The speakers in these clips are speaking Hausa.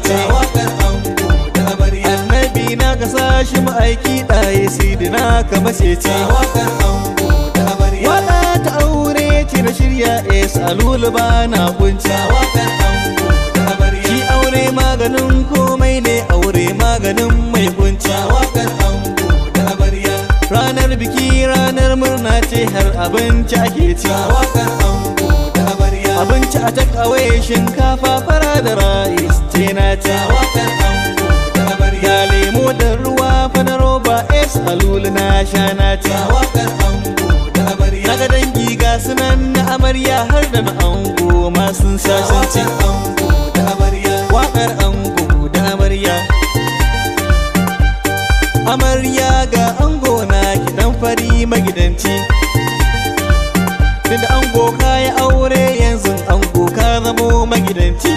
ce waƙar ango da amarya. Annabi na ka sashi ma'aiki ɗaye sidina ka mace ce waƙar ango da amarya. Waƙa ta aure ce na shirya salulu ba na kunci waƙar ango da amarya. Shi aure maganin komai ne, aure maganin mai kunci waƙar ango da amarya. Ranar biki ranar murna ce, har abinci ake ci waƙar ango da amarya. Abinci a takawai shinkafa fara da rais ce na ci waƙar ango da amarya. Ga lemo da ruwa fa na roba salulu na sha na ci waƙar ango da amarya. Naga dangi ga sunan na amarya har da na ango ma sun sa sun ci ango da amarya. Waƙar ango da amarya. Amarya ga ango na kiɗan fari magidanci, tunda ango ka yi aure yanzu ango ka zamo magidanci.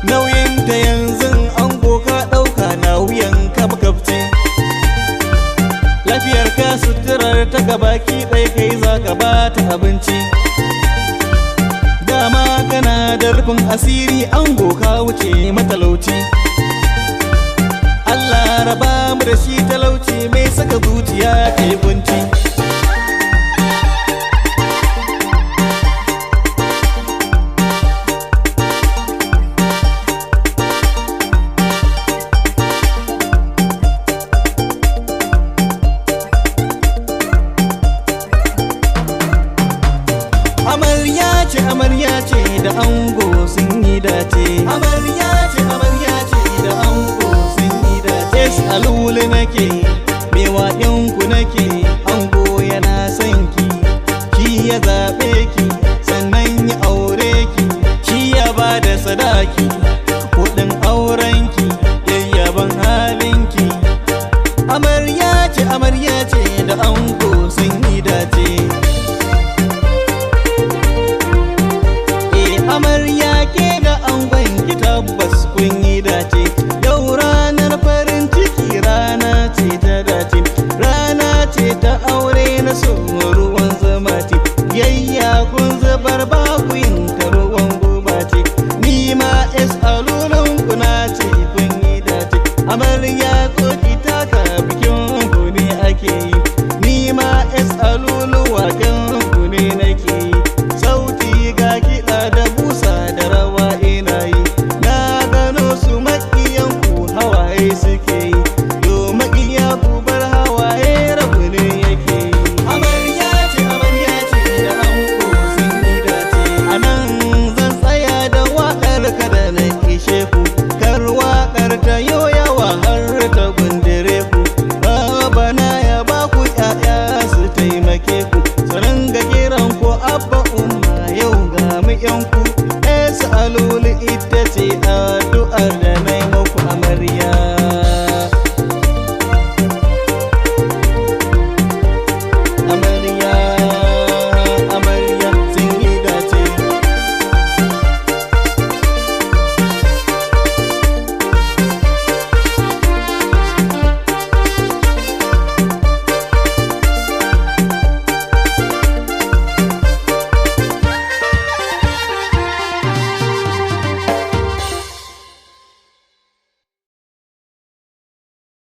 Nauyinta yanzu ango ka ɗauka na wuyan ka makabci. Lafiyar ka suturar ta gabaki ɗaya kai za ka ba ta abinci. Dama kana da rufin asiri ango ka wuce matalauci. Allah raba mu da shi talauci mai saka zuciya ta yi kunci. Amarya ce da ango sun yi dace. Amarya ce da ango sun yi dace. Salulu nake mai waƙe